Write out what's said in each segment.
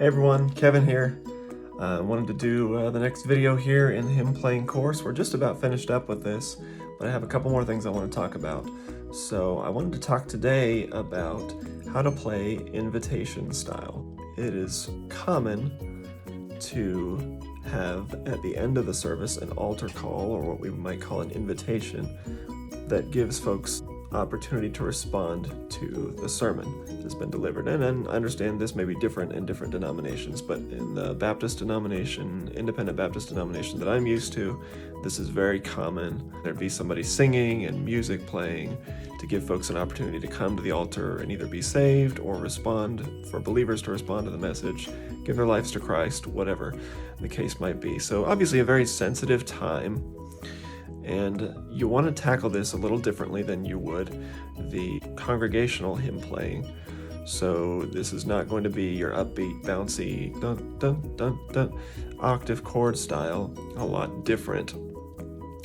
Hey everyone, Kevin here. I wanted to do the next video here in the hymn playing course. We're just about finished up with this, but I have a couple more things I want to talk about. So I wanted to talk today about how to play invitation style. It is common to have at the end of the service an altar call, or what we might call an invitation, that gives folks opportunity to respond to the sermon that's been delivered. And I understand this may be different in different denominations, but in the Baptist denomination, independent Baptist denomination that I'm used to, this is very common. There'd be somebody singing and music playing to give folks an opportunity to come to the altar and either be saved or respond, for believers to respond to the message, give their lives to Christ, whatever the case might be. So obviously a very sensitive time, and you want to tackle this a little differently than you would the congregational hymn playing. So this is not going to be your upbeat, bouncy, dun dun dun dun octave chord style. A lot different,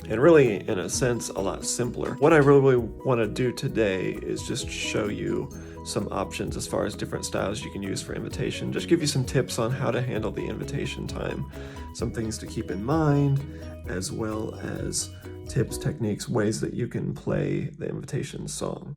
and really, in a sense, a lot simpler. What I really want to do today is just show you some options as far as different styles you can use for invitation. Just give you some tips on how to handle the invitation time, some things to keep in mind, as well as tips, techniques, ways that you can play the invitation song.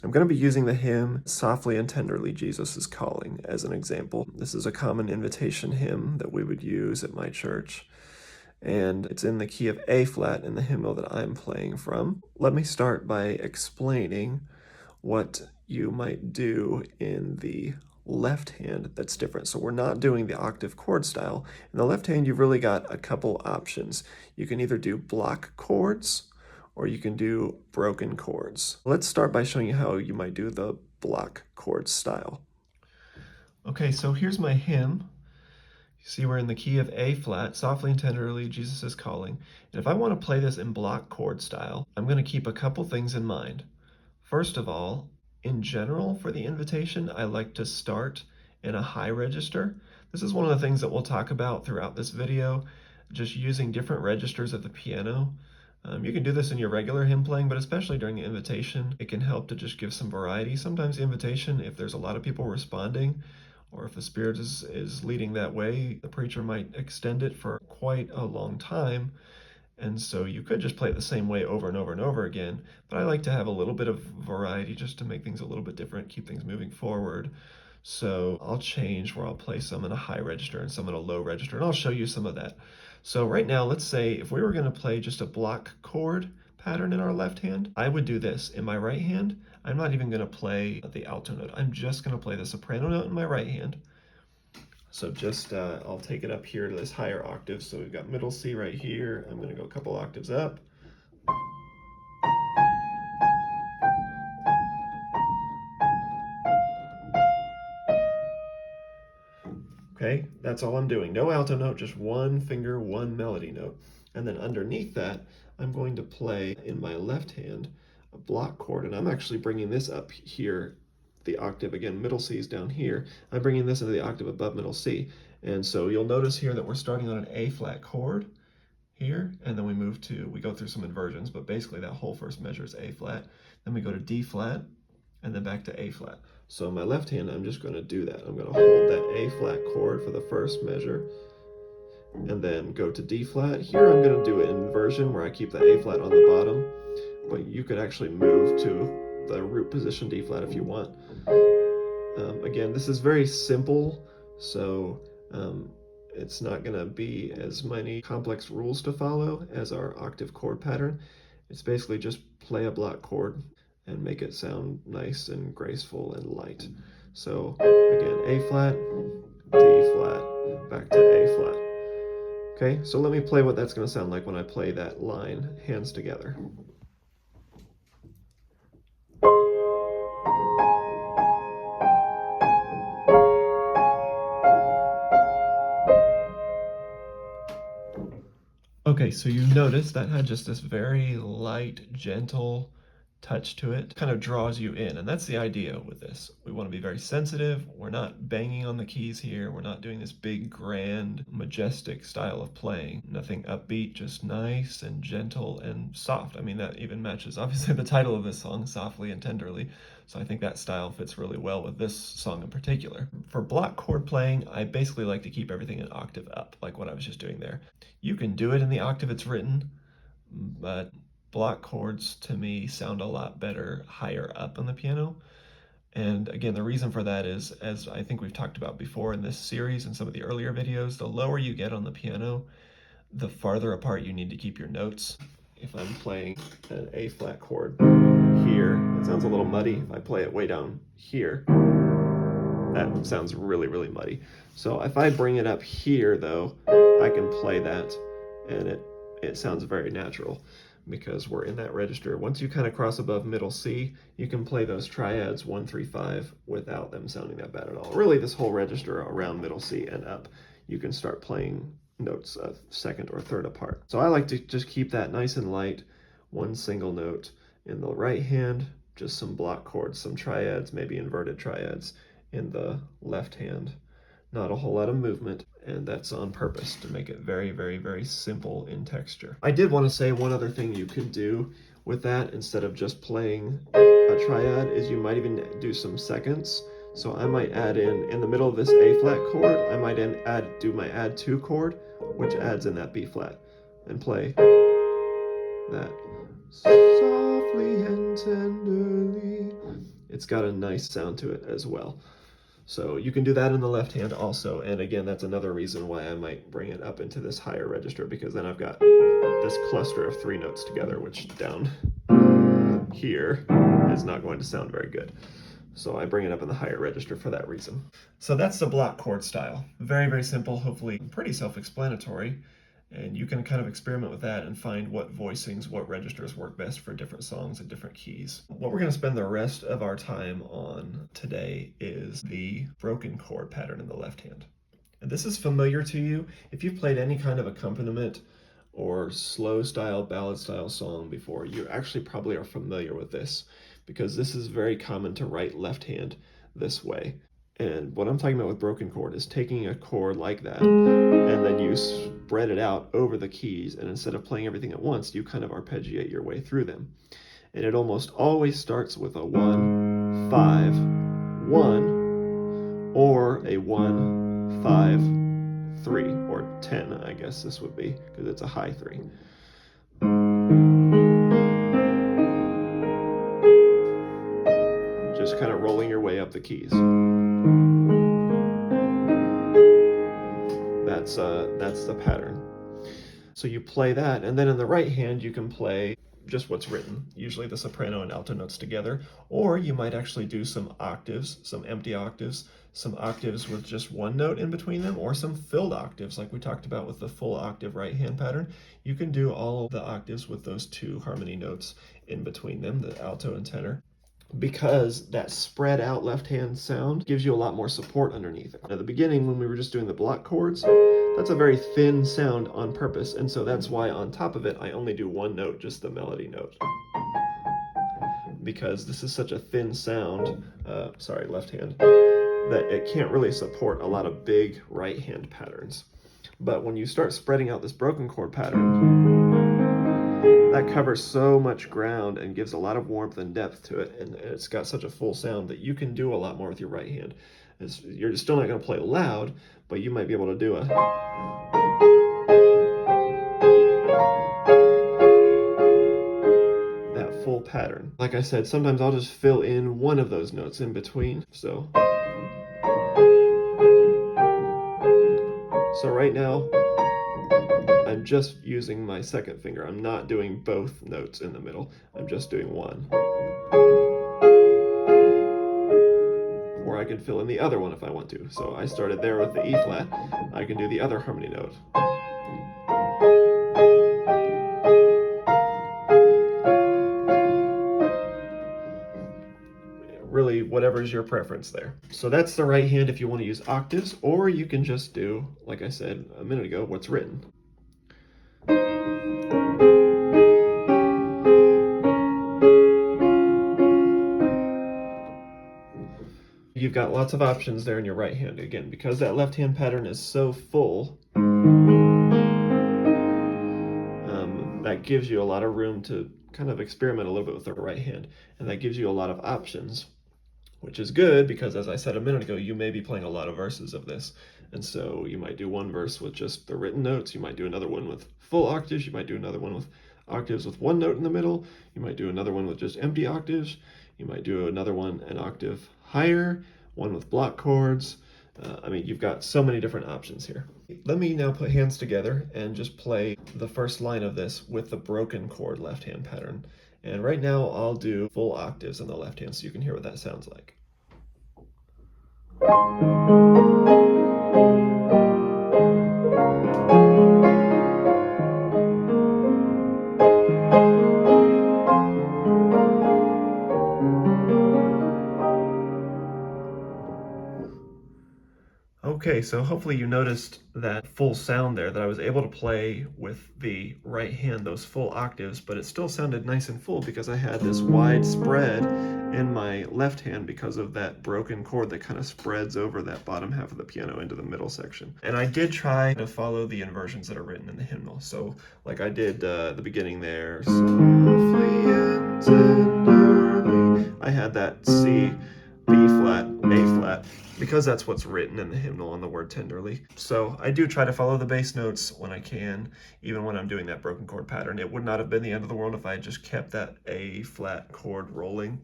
I'm going to be using the hymn "Softly and Tenderly Jesus is Calling" as an example. This is a common invitation hymn that we would use at my church, and it's in the key of A flat in the hymnal that I'm playing from. Let me start by explaining what you might do in the left hand that's different. So we're not doing the octave chord style. In the left hand, you've really got a couple options. You can either do block chords, or you can do broken chords. Let's start by showing you how you might do the block chord style. Okay, so here's my hymn. You see we're in the key of A flat, softly and tenderly Jesus is calling. And if I want to play this in block chord style, I'm going to keep a couple things in mind. First of all, in general for the invitation, I like to start in a high register. This is one of the things that we'll talk about throughout this video, just using different registers of the piano. You can do this in your regular hymn playing, but especially during the invitation, it can help to just give some variety. Sometimes the invitation, if there's a lot of people responding, or if the Spirit is leading that way, the preacher might extend it for quite a long time. And so you could just play it the same way over and over and over again, but I like to have a little bit of variety just to make things a little bit different, keep things moving forward. So I'll change where I'll play some in a high register and some in a low register, and I'll show you some of that. So right now, let's say if we were going to play just a block chord pattern in our left hand, I would do this. In my right hand, I'm not even going to play the alto note. I'm just going to play the soprano note in my right hand. So just, I'll take it up here to this higher octave. So we've got middle C right here. I'm going to go a couple octaves up. Okay, that's all I'm doing. No alto note, just one finger, one melody note. And then underneath that, I'm going to play in my left hand a block chord, and I'm actually bringing this up here, the octave again, middle C is down here. I'm bringing this into the octave above middle C. And so you'll notice here that we're starting on an A flat chord here, and then we go through some inversions, but basically that whole first measure is A flat. Then we go to D flat, and then back to A flat. So in my left hand, I'm just going to do that. I'm going to hold that A flat chord for the first measure, and then go to D flat. Here I'm going to do an inversion where I keep the A flat on the bottom, but you could actually move to the root position D flat if you want. Again, this is very simple, so it's not going to be as many complex rules to follow as our octave chord pattern. It's basically just play a block chord and make it sound nice and graceful and light. So again, A flat, D flat, back to A flat. Okay, so let me play what that's going to sound like when I play that line, hands together. Okay, so you notice that had just this very light, gentle touch to it, kind of draws you in. And that's the idea with this. We want to be very sensitive. We're not banging on the keys here. We're not doing this big, grand, majestic style of playing. Nothing upbeat, just nice and gentle and soft. I mean, that even matches obviously the title of this song, Softly and Tenderly. So I think that style fits really well with this song in particular. For block chord playing, I basically like to keep everything an octave up, like what I was just doing there. You can do it in the octave it's written, but block chords to me sound a lot better higher up on the piano. And again, the reason for that is, as I think we've talked about before in this series and some of the earlier videos, the lower you get on the piano, the farther apart you need to keep your notes. If I'm playing an A flat chord here, it sounds a little muddy. If I play it way down here, that sounds really, really muddy. So if I bring it up here though, I can play that and it sounds very natural because we're in that register. Once you kind of cross above middle C, you can play those triads 1, 3, 5 without them sounding that bad at all. Really, this whole register around middle C and up, you can start playing notes a second or third apart. So I like to just keep that nice and light, one single note in the right hand, just some block chords, some triads, maybe inverted triads in the left hand. Not a whole lot of movement, and that's on purpose to make it very, very, very simple in texture. I did want to say one other thing you could do with that instead of just playing a triad is you might even do some seconds. So I might add in the middle of this A flat chord, I might do my add 2 chord, which adds in that B flat, and play that softly and tenderly. It's got a nice sound to it as well. So you can do that in the left hand also, and again, that's another reason why I might bring it up into this higher register, because then I've got this cluster of 3 notes together, which down here is not going to sound very good. So I bring it up in the higher register for that reason. So that's the block chord style. Very, very simple, hopefully pretty self-explanatory. And you can kind of experiment with that and find what voicings, what registers work best for different songs and different keys. What we're going to spend the rest of our time on today is the broken chord pattern in the left hand. And this is familiar to you. If you've played any kind of accompaniment or slow style, ballad style song before, you actually probably are familiar with this, because this is very common to write left hand this way. And what I'm talking about with broken chord is taking a chord like that, and then you spread it out over the keys, and instead of playing everything at once, you kind of arpeggiate your way through them. And it almost always starts with a 1, 5, 1, or a 1, 5, 3, or 10, I guess this would be, because it's a high 3. Just kind of rolling your way up the keys. That's the pattern. So you play that, and then in the right hand you can play just what's written, usually the soprano and alto notes together, or you might actually do some octaves, some empty octaves, some octaves with just one note in between them, or some filled octaves like we talked about with the full octave right hand pattern. You can do all of the octaves with those 2 harmony notes in between them, the alto and tenor, because that spread out left hand sound gives you a lot more support underneath it. At the beginning, when we were just doing the block chords, that's a very thin sound on purpose, and so that's why on top of it I only do 1 note, just the melody note, because this is such a thin sound, left hand, that it can't really support a lot of big right hand patterns. But when you start spreading out this broken chord pattern, that covers so much ground and gives a lot of warmth and depth to it, and it's got such a full sound that you can do a lot more with your right hand. You're still not going to play loud, but you might be able to do that full pattern. Like I said, sometimes I'll just fill in one of those notes in between. So right now, I'm just using my second finger. I'm not doing both notes in the middle. I'm just doing one. Or I can fill in the other one if I want to. So I started there with the E flat. I can do the other harmony note. Really, whatever's your preference there. So that's the right hand if you want to use octaves, or you can just do, like I said a minute ago, what's written. you've got lots of options there in your right hand. Again, because that left hand pattern is so full, that gives you a lot of room to kind of experiment a little bit with the right hand, and that gives you a lot of options, which is good because, as I said a minute ago, you may be playing a lot of verses of this. And so you might do one verse with just the written notes, you might do another one with full octaves, you might do another one with octaves with one note in the middle, you might do another one with just empty octaves, you might do another one an octave higher, one with block chords. I mean, you've got so many different options here. Let me now put hands together and just play the first line of this with the broken chord left hand pattern. And right now I'll do full octaves on the left hand so you can hear what that sounds like. Okay, so hopefully you noticed that full sound there, that I was able to play with the right hand those full octaves, but it still sounded nice and full because I had this wide spread in my left hand because of that broken chord that kind of spreads over that bottom half of the piano into the middle section. And I did try to follow the inversions that are written in the hymnal. So like I did the beginning there, softly and tenderly. I had that C, B flat, A flat, because that's what's written in the hymnal on the word tenderly. So I do try to follow the bass notes when I can, even when I'm doing that broken chord pattern. It would not have been the end of the world if I had just kept that A flat chord rolling.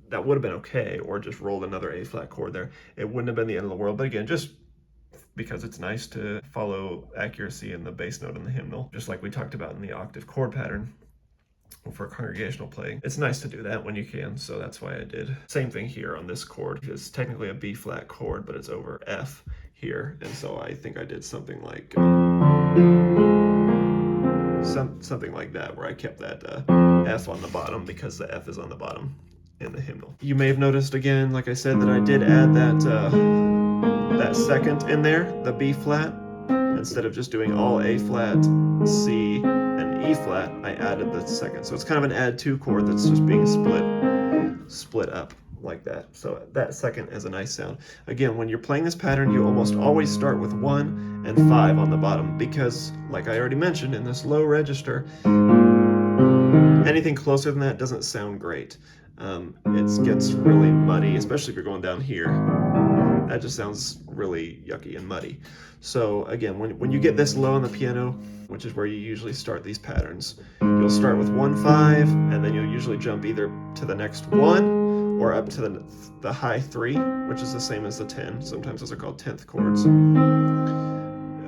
That would have been okay, or just rolled another A flat chord there. It wouldn't have been the end of the world, but again, just because it's nice to follow accuracy in the bass note in the hymnal, just like we talked about in the octave chord pattern for congregational playing. It's nice to do that when you can, so that's why I did. Same thing here on this chord. It's technically a B flat chord, but it's over F here, and so I think I did something like something like that, where I kept that F on the bottom because the F is on the bottom in the hymnal. You may have noticed again, like I said, that I did add that second in there, the B flat. Instead of just doing all A flat, C, and E flat, I added the second. So it's kind of an add two chord that's just being split up like that. So that second has a nice sound. Again, when you're playing this pattern, you almost always start with 1 and 5 on the bottom because, like I already mentioned, in this low register, anything closer than that doesn't sound great. It gets really muddy, especially if you're going down here. That just sounds really yucky and muddy. So again, when you get this low on the piano, which is where you usually start these patterns, you'll start with 1, 5, and then you'll usually jump either to the next 1 or up to the high 3, which is the same as the 10. Sometimes those are called 10th chords.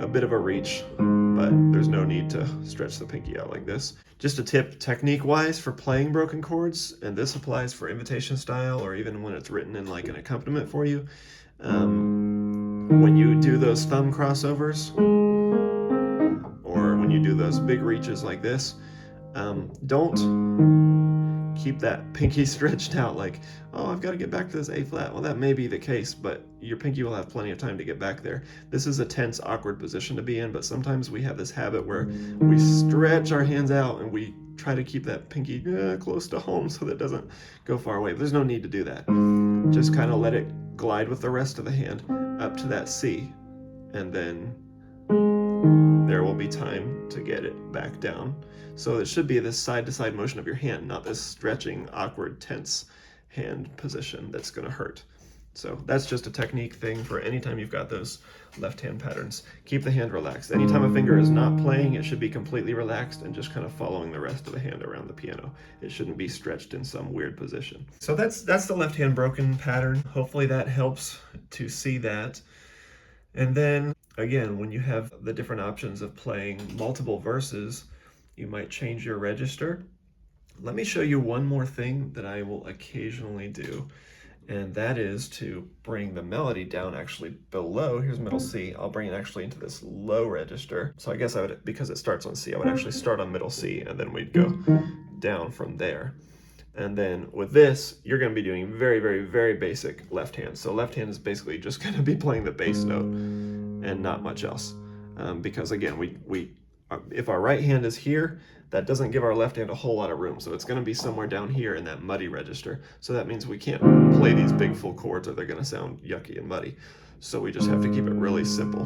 A bit of a reach, but there's no need to stretch the pinky out like this. Just a tip technique-wise for playing broken chords, and this applies for invitation style or even when it's written in like an accompaniment for you. When you do those thumb crossovers, or when you do those big reaches like this, don't keep that pinky stretched out like, oh, I've got to get back to this A flat. Well, that may be the case, but your pinky will have plenty of time to get back there. This is a tense, awkward position to be in, but sometimes we have this habit where we stretch our hands out and we try to keep that pinky close to home so that it doesn't go far away. But there's no need to do that. Just kind of let it glide with the rest of the hand up to that C, and then there will be time to get it back down. So it should be this side-to-side motion of your hand, not this stretching, awkward, tense hand position that's going to hurt. So that's just a technique thing for anytime you've got those left-hand patterns. Keep the hand relaxed. Anytime a finger is not playing, it should be completely relaxed and just kind of following the rest of the hand around the piano. It shouldn't be stretched in some weird position. So that's the left-hand broken pattern. Hopefully that helps to see that. And then, again, when you have the different options of playing multiple verses, you might change your register. Let me show you one more thing that I will occasionally do, and that is to bring the melody down actually below. Here's middle C. I'll bring it actually into this low register. So I guess I would, because it starts on C, I would actually start on middle C, and then we'd go down from there. And then with this, you're going to be doing very, very, very basic left hand. So left hand is basically just going to be playing the bass note and not much else. Because again, we if our right hand is here, that doesn't give our left hand a whole lot of room. So it's going to be somewhere down here in that muddy register. So that means we can't play these big full chords or they're going to sound yucky and muddy. So we just have to keep it really simple.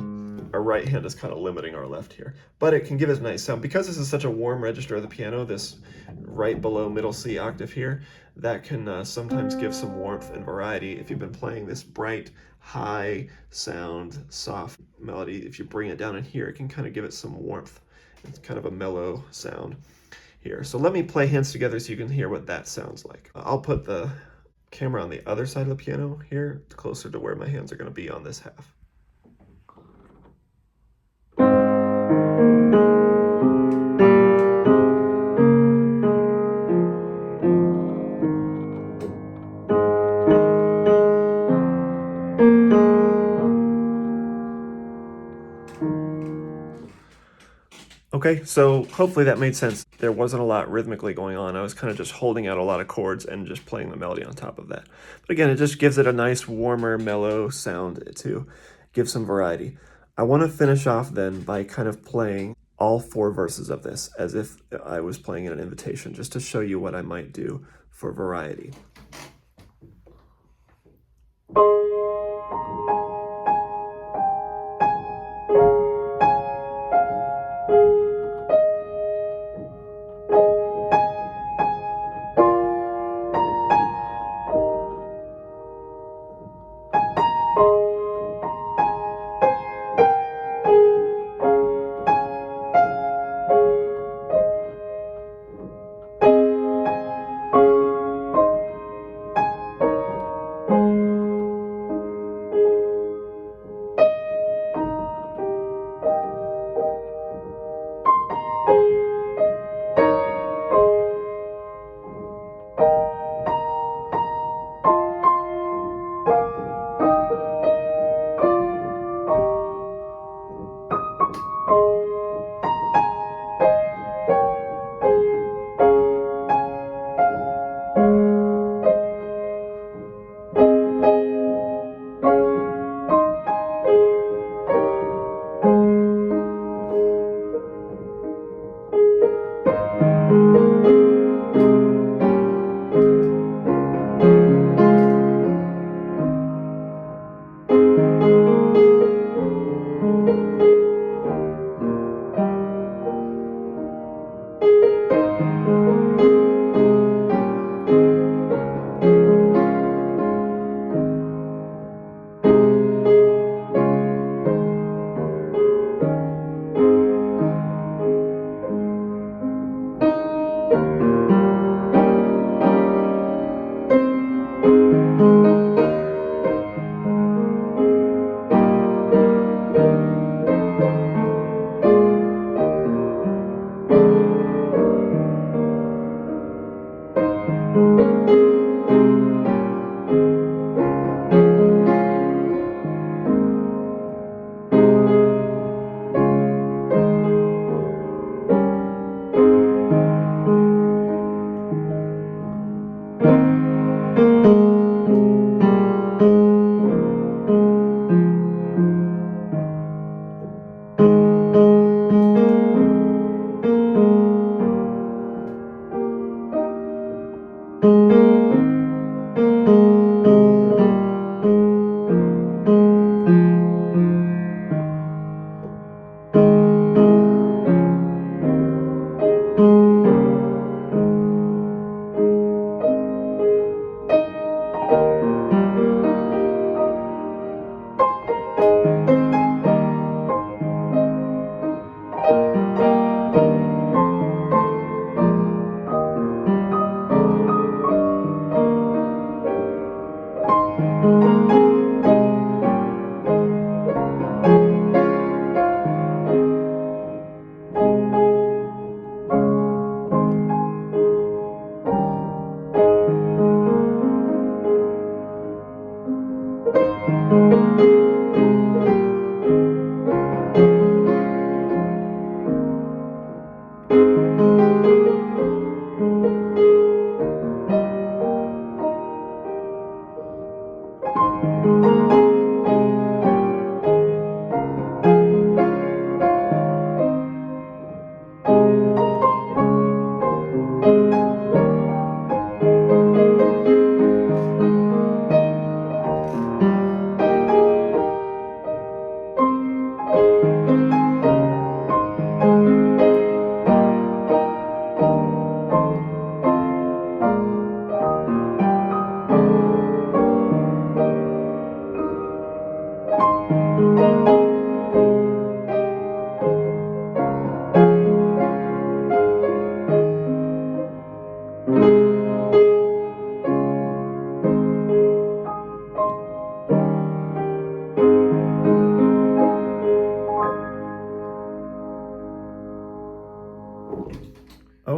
Our right hand is kind of limiting our left here, but it can give us a nice sound. Because this is such a warm register of the piano, this right below middle C octave here, that can sometimes give some warmth and variety. If you've been playing this bright, high sound, soft melody, if you bring it down in here, it can kind of give it some warmth. It's kind of a mellow sound here. So let me play hands together so you can hear what that sounds like. I'll put the camera on the other side of the piano here, closer to where my hands are going to be on this half. Okay, so hopefully that made sense. There wasn't a lot rhythmically going on. I was kind of just holding out a lot of chords and just playing the melody on top of that. But again, it just gives it a nice, warmer, mellow sound to give some variety. I want to finish off then by kind of playing all 4 verses of this as if I was playing in an invitation, just to show you what I might do for variety.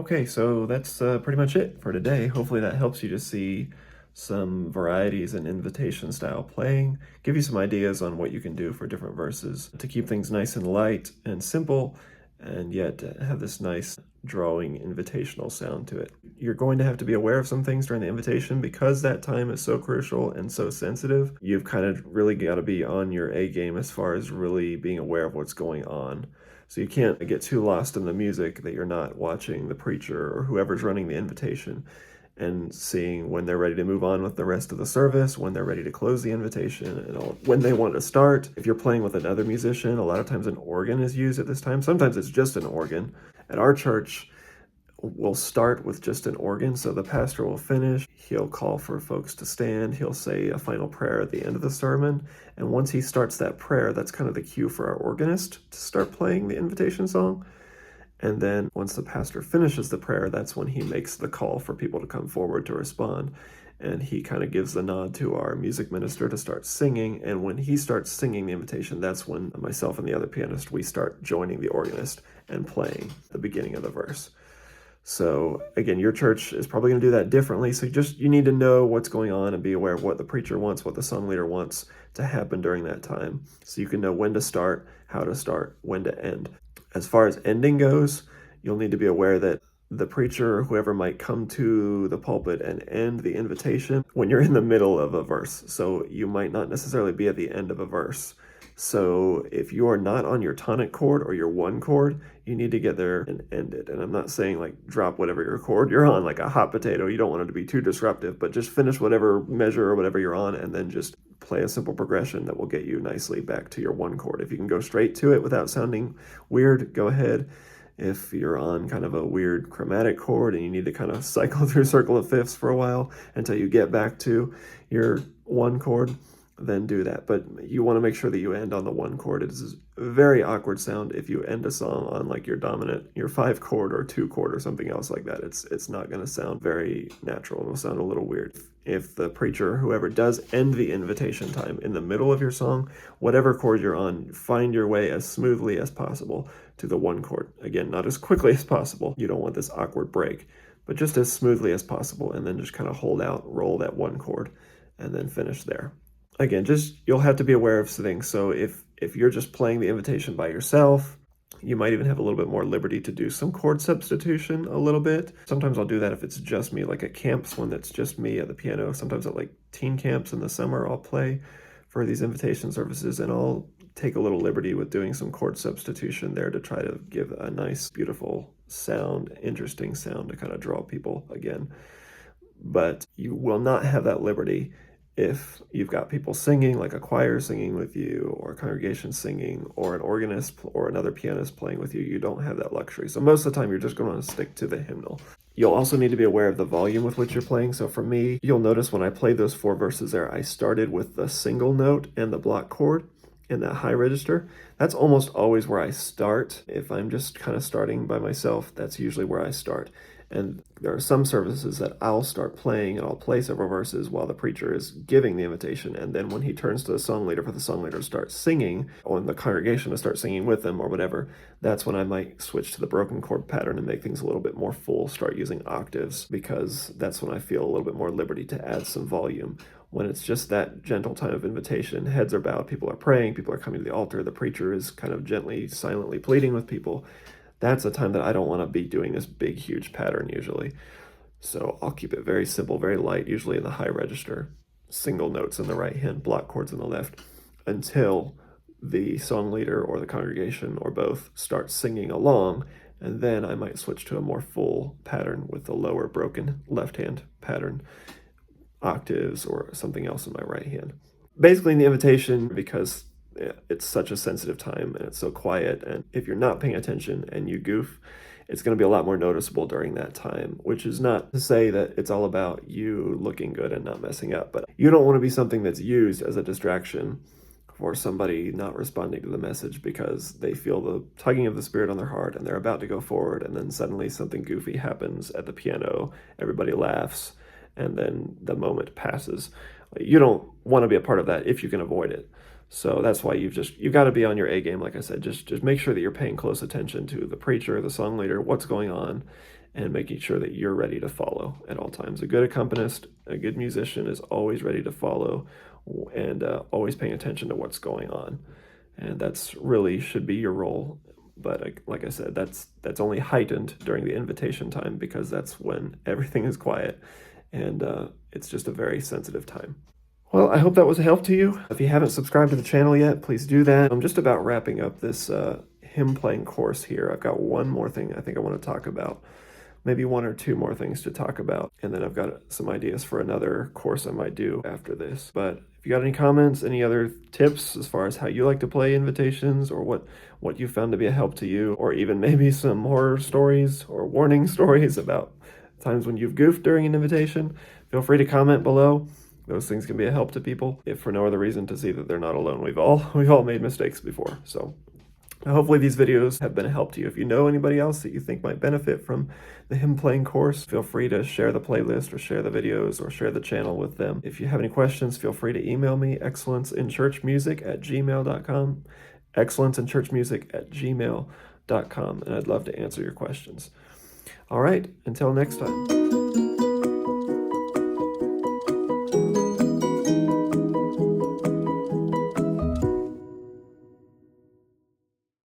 Okay, so that's pretty much it for today. Hopefully that helps you to see some varieties in invitation style playing, give you some ideas on what you can do for different verses to keep things nice and light and simple, and yet have this nice drawing invitational sound to it. You're going to have to be aware of some things during the invitation because that time is so crucial and so sensitive. You've kind of really got to be on your A game as far as really being aware of what's going on. So you can't get too lost in the music that you're not watching the preacher or whoever's running the invitation and seeing when they're ready to move on with the rest of the service, when they're ready to close the invitation, and when they want to start. If you're playing with another musician, a lot of times an organ is used at this time. Sometimes it's just an organ. At our church, we'll start with just an organ, so the pastor will finish. He'll call for folks to stand. He'll say a final prayer at the end of the sermon. And once he starts that prayer, that's kind of the cue for our organist to start playing the invitation song. And then once the pastor finishes the prayer, that's when he makes the call for people to come forward to respond. And he kind of gives the nod to our music minister to start singing. And when he starts singing the invitation, that's when myself and the other pianist, we start joining the organist and playing the beginning of the verse. So again, your church is probably going to do that differently. So you need to know what's going on and be aware of what the preacher wants, what the song leader wants to happen during that time. So you can know when to start, how to start, when to end. As far as ending goes, you'll need to be aware that the preacher or whoever might come to the pulpit and end the invitation when you're in the middle of a verse. So you might not necessarily be at the end of a verse. So if you are not on your tonic chord or your one chord, you need to get there and end it. And I'm not saying like drop whatever your chord you're on, like a hot potato. You don't want it to be too disruptive, but just finish whatever measure or whatever you're on and then just play a simple progression that will get you nicely back to your one chord. If you can go straight to it without sounding weird, go ahead. If you're on kind of a weird chromatic chord and you need to kind of cycle through circle of fifths for a while until you get back to your one chord, then do that. But you want to make sure that you end on the one chord. It is a very awkward sound if you end a song on like your dominant, your 5 chord or 2 chord or something else like that. It's not going to sound very natural. It'll sound a little weird. If the preacher, whoever does end the invitation time in the middle of your song, whatever chord you're on, find your way as smoothly as possible to the one chord. Again, not as quickly as possible. You don't want this awkward break, but just as smoothly as possible, and then just kind of hold out, roll that one chord, and then finish there. Again, you'll have to be aware of things. So if you're just playing the invitation by yourself, you might even have a little bit more liberty to do some chord substitution a little bit. Sometimes I'll do that if it's just me, like at camps when it's just me at the piano. Sometimes at like teen camps in the summer, I'll play for these invitation services and I'll take a little liberty with doing some chord substitution there to try to give a nice, beautiful sound, interesting sound to kind of draw people again. But you will not have that liberty if you've got people singing, like a choir singing with you, or a congregation singing, or an organist or another pianist playing with you. You don't have that luxury. So most of the time, you're just going to stick to the hymnal. You'll also need to be aware of the volume with which you're playing. So for me, you'll notice when I played those 4 verses there, I started with the single note and the block chord in that high register. That's almost always where I start. If I'm just kind of starting by myself, that's usually where I start. And there are some services that I'll start playing and I'll play several verses while the preacher is giving the invitation. And then when he turns to the song leader for the song leader to start singing, or in the congregation to start singing with them or whatever, that's when I might switch to the broken chord pattern and make things a little bit more full, start using octaves, because that's when I feel a little bit more liberty to add some volume. When it's just that gentle time of invitation, heads are bowed, people are praying, people are coming to the altar, the preacher is kind of gently, silently pleading with people. That's a time that I don't want to be doing this big, huge pattern usually. So I'll keep it very simple, very light, usually in the high register, single notes in the right hand, block chords in the left, until the song leader or the congregation or both start singing along. And then I might switch to a more full pattern with the lower broken left hand pattern, octaves or something else in my right hand. Basically in the invitation, because it's such a sensitive time and it's so quiet, and if you're not paying attention and you goof, it's going to be a lot more noticeable during that time, which is not to say that it's all about you looking good and not messing up, but you don't want to be something that's used as a distraction for somebody not responding to the message because they feel the tugging of the Spirit on their heart and they're about to go forward, and then suddenly something goofy happens at the piano, everybody laughs, and then the moment passes. You don't want to be a part of that if you can avoid it. So that's why you've got to be on your A game. Like I said, just make sure that you're paying close attention to the preacher, the song leader, what's going on, and making sure that you're ready to follow at all times. A good accompanist, a good musician is always ready to follow and always paying attention to what's going on. And that's really should be your role. But like I said, that's only heightened during the invitation time, because that's when everything is quiet and it's just a very sensitive time. Well, I hope that was a help to you. If you haven't subscribed to the channel yet, please do that. I'm just about wrapping up this hymn playing course here. I've got one more thing I think I want to talk about. Maybe one or two more things to talk about. And then I've got some ideas for another course I might do after this. But if you got any comments, any other tips as far as how you like to play invitations, or what you found to be a help to you, or even maybe some horror stories or warning stories about times when you've goofed during an invitation, feel free to comment below. Those things can be a help to people, if for no other reason to see that they're not alone. We've all made mistakes before. So hopefully these videos have been a help to you. If you know anybody else that you think might benefit from the hymn playing course, feel free to share the playlist or share the videos or share the channel with them. If you have any questions, feel free to email me, excellenceinchurchmusic@gmail.com, excellenceinchurchmusic@gmail.com, and I'd love to answer your questions. All right, until next time.